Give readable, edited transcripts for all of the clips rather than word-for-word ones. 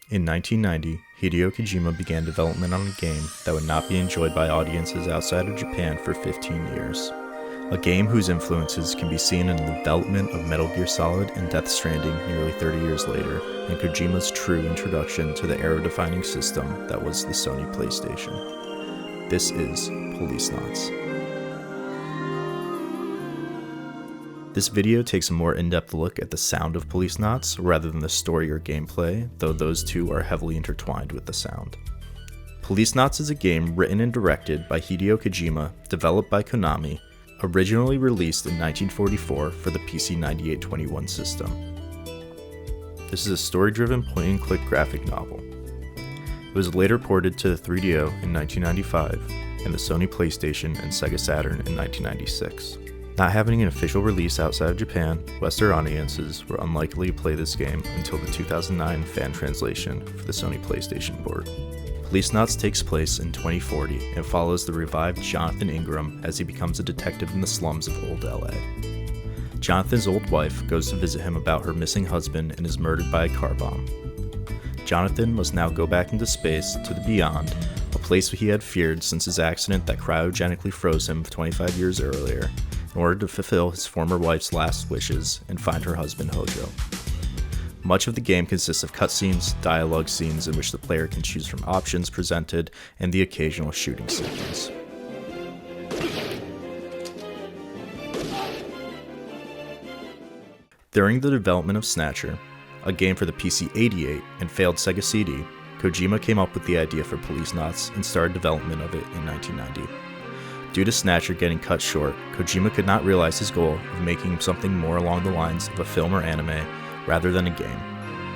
In 1990, Hideo Kojima began development on a game that would not be enjoyed by audiences outside of Japan for 15 years. A game whose influences can be seen in the development of Metal Gear Solid and Death Stranding nearly 30 years later, and Kojima's true introduction to the era-defining system that was the Sony PlayStation. This is Policenauts. This video takes a more in-depth look at the sound of Policenauts rather than the story or gameplay, though those two are heavily intertwined with the sound. Policenauts is a game written and directed by Hideo Kojima, developed by Konami, originally released in 1944 for the PC-98 system. This is a story-driven point-and-click graphic novel. It was later ported to the 3DO in 1995 and the Sony PlayStation and Sega Saturn in 1996. Not having an official release outside of Japan, Western audiences were unlikely to play this game until the 2009 fan translation for the Sony PlayStation board. Policenauts takes place in 2040 and follows the revived Jonathan Ingram as he becomes a detective in the slums of old LA. Jonathan's old wife goes to visit him about her missing husband and is murdered by a car bomb. Jonathan must now go back into space to the beyond, a place he had feared since his accident that cryogenically froze him 25 years earlier, in order to fulfill his former wife's last wishes and find her husband Hojo. Much of the game consists of cutscenes, dialogue scenes in which the player can choose from options presented, and the occasional shooting sequence. During the development of Snatcher, a game for the PC-98 and failed Sega CD, Kojima came up with the idea for Policenauts and started development of it in 1990. Due to Snatcher getting cut short, Kojima could not realize his goal of making something more along the lines of a film or anime rather than a game.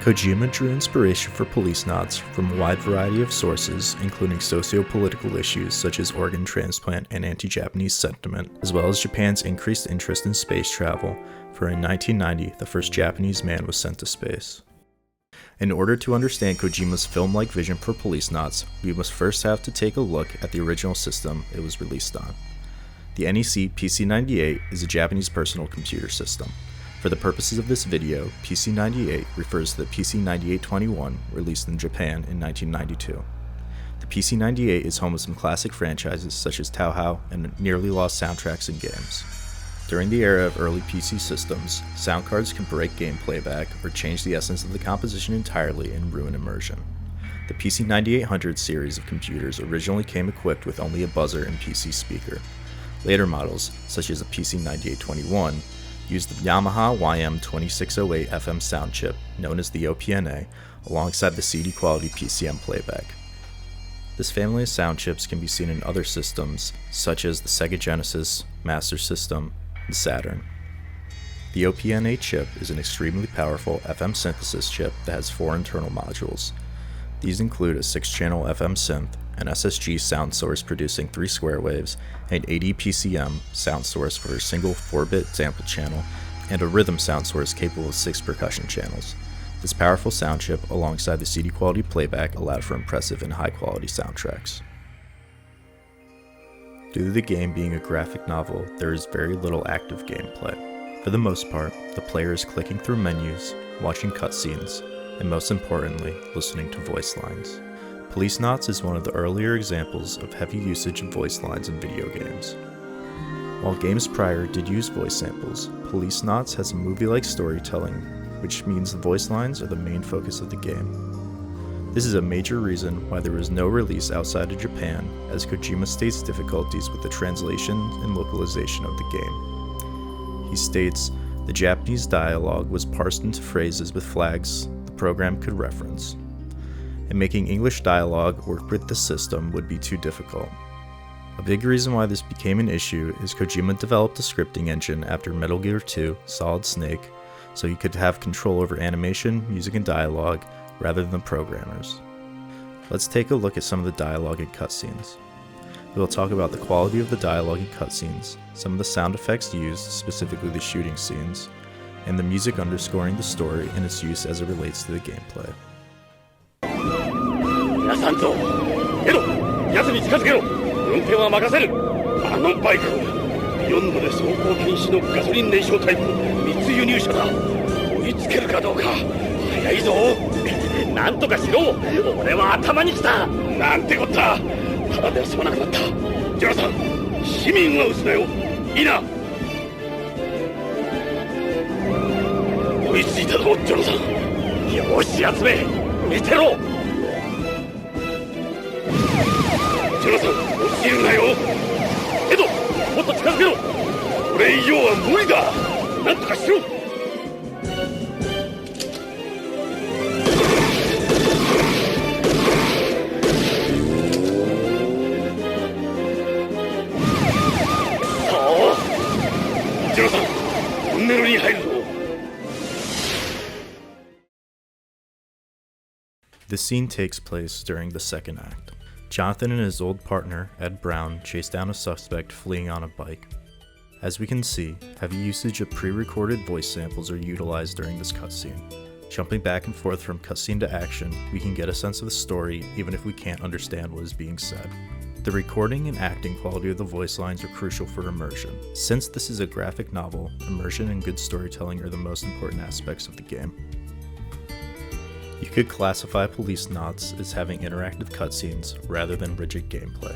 Kojima drew inspiration for Policenauts from a wide variety of sources, including socio-political issues such as organ transplant and anti-Japanese sentiment, as well as Japan's increased interest in space travel, for in 1990 the first Japanese man was sent to space. In order to understand Kojima's film-like vision for Policenauts, we must first have to take a look at the original system it was released on. The NEC PC-98 is a Japanese personal computer system. For the purposes of this video, PC-98 refers to the PC-98-21 released in Japan in 1992. The PC-98 is home of some classic franchises such as Touhou and nearly lost soundtracks and games. During the era of early PC systems, sound cards can break game playback or change the essence of the composition entirely and ruin immersion. The PC-9800 series of computers originally came equipped with only a buzzer and PC speaker. Later models, such as the PC-98-21, used the Yamaha YM2608 FM sound chip, known as the OPNA, alongside the CD quality PCM playback. This family of sound chips can be seen in other systems, such as the Segagenesis, Master System, and Saturn. The OPNA chip is an extremely powerful FM synthesis chip that has 4 internal modules. These include a 6-channel FM synth, an SSG sound source producing 3 square waves, an ADPCM sound source for a single 4-bit sample channel, and a rhythm sound source capable of 6 percussion channels. This powerful sound chip, alongside the CD quality playback, allowed for impressive and high quality soundtracks. Due to the game being a graphic novel, there is very little active gameplay. For the most part, the player is clicking through menus, watching cutscenes, and most importantly, listening to voice lines. Policenauts is one of the earlier examples of heavy usage of voice lines in video games. While games prior did use voice samples, Policenauts has a movie-like storytelling, which means the voice lines are the main focus of the game. This is a major reason why there was no release outside of Japan, as Kojima states difficulties with the translation and localization of the game. He states, the Japanese dialogue was parsed into phrases with flags the program could reference, and making English dialogue work with the system would be too difficult. A big reason why this became an issue is Kojima developed a scripting engine after Metal Gear 2 Solid Snake, so he could have control over animation, music, and dialogue, rather than the programmers. Let's take a look at some of the dialogue and cutscenes. We will talk about the quality of the dialogue and cutscenes, some of the sound effects used, specifically the shooting scenes, and the music underscoring the story and its use as it relates to the gameplay. 皆さんぞ、エロ、奴に近づけろ。運転は任せる。あのバイク、ビヨンドで走行禁止のガソリン燃焼タイプ密輸入車だ。追いつけるかどうか。早いぞ。なんとかしろ。俺は頭にきた。なんてこった。ただでは済まなくなった。ジョナサン、市民は撃つなよ。いいな。追いついたぞ、ジョナサン。よし、集め。見てろ。ジョナサン、落ちるなよ。エド、もっと近づけろ。これ以上は無理だ。なんとかしろ。ジョナサン、トンネルに入るぞ。This scene takes place during the second act. Jonathan and his old partner, Ed Brown, chase down a suspect fleeing on a bike. As we can see, heavy usage of pre-recorded voice samples are utilized during this cutscene. Jumping back and forth from cutscene to action, we can get a sense of the story even if we can't understand what is being said. The recording and acting quality of the voice lines are crucial for immersion. Since this is a graphic novel, immersion and good storytelling are the most important aspects of the game. You could classify Policenauts as having interactive cutscenes rather than rigid gameplay.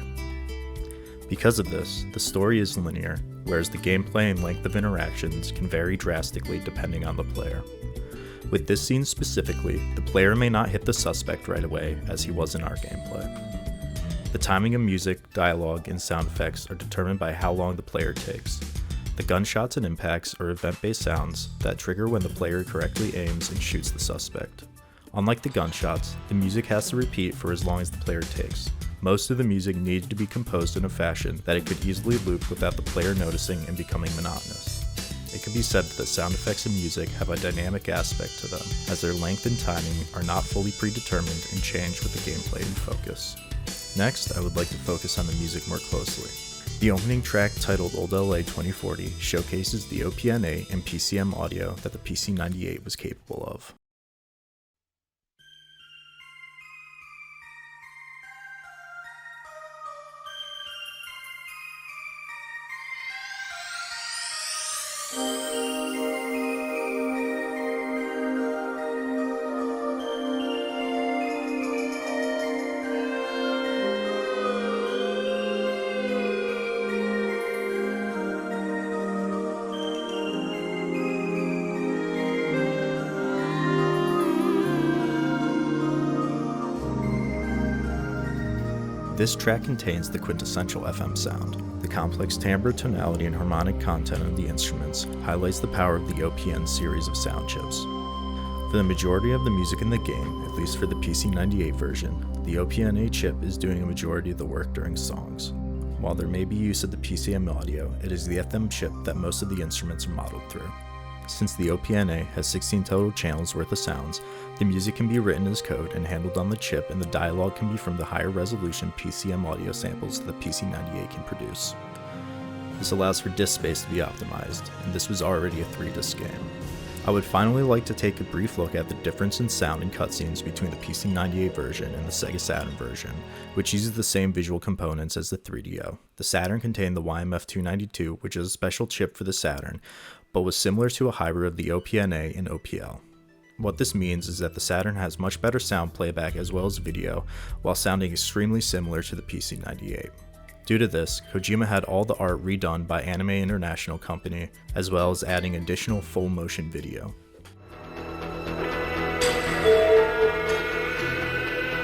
Because of this, the story is linear, whereas the gameplay and length of interactions can vary drastically depending on the player. With this scene specifically, the player may not hit the suspect right away as he was in our gameplay. The timing of music, dialogue, and sound effects are determined by how long the player takes. The gunshots and impacts are event-based sounds that trigger when the player correctly aims and shoots the suspect. Unlike the gunshots, the music has to repeat for as long as the player takes. Most of the music needed to be composed in a fashion that it could easily loop without the player noticing and becoming monotonous. It can be said that the sound effects and music have a dynamic aspect to them, as their length and timing are not fully predetermined and change with the gameplay and focus. Next, I would like to focus on the music more closely. The opening track, titled Old LA 2040, showcases the OPNA and PCM audio that the PC-98 was capable of. This track contains the quintessential FM sound. The complex timbre, tonality, and harmonic content of the instruments highlights the power of the OPN series of sound chips. For the majority of the music in the game, at least for the PC-98 version, the OPNA chip is doing a majority of the work during songs. While there may be use of the PCM audio, it is the FM chip that most of the instruments are modeled through. Since the OPNA has 16 total channels worth of sounds, the music can be written as code and handled on the chip, and the dialogue can be from the higher resolution PCM audio samples the PC-98 can produce. This allows for disk space to be optimized, and this was already a 3-disc game. I would finally like to take a brief look at the difference in sound and cutscenes between the PC-98 version and the Sega Saturn version, which uses the same visual components as the 3DO. The Saturn contained the YMF292, which is a special chip for the Saturn, but was similar to a hybrid of the OPNA and OPL. What this means is that the Saturn has much better sound playback as well as video, while sounding extremely similar to the PC-98. Due to this, Kojima had all the art redone by Anime International Company, as well as adding additional full motion video.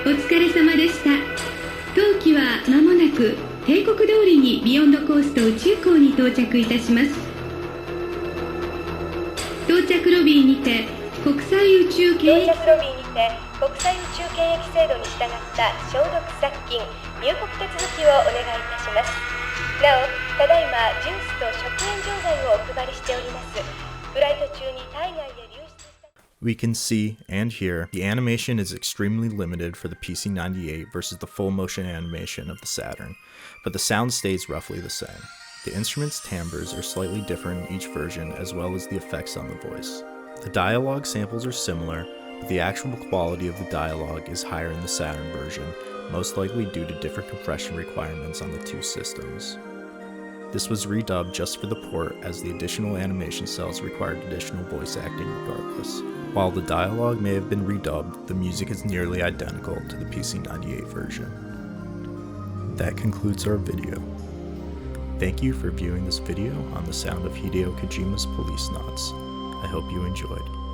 お疲れ様でした。当機は間もなく帝国通りにビヨンドコースト宇宙港に到着いたします。到着ロビーにて国際宇宙検疫制度に従った消毒殺菌入国手続きをお願いいたします。なお、ただいまジュースと食塩錠剤をお配りしております。フライト中に体外へ流出した We can see and hear the animation is extremely limited for the PC-98 versus the full motion animation of the Saturn, but the sound stays roughly the same. The instrument's timbres are slightly different in each version, as well as the effects on the voice. The dialogue samples are similar, but the actual quality of the dialogue is higher in the Saturn version, most likely due to different compression requirements on the two systems. This was redubbed just for the port, as the additional animation cells required additional voice acting regardless. While the dialogue may have been redubbed, the music is nearly identical to the PC-98 version. That concludes our video. Thank you for viewing this video on the sound of Hideo Kojima's Policenauts. I hope you enjoyed.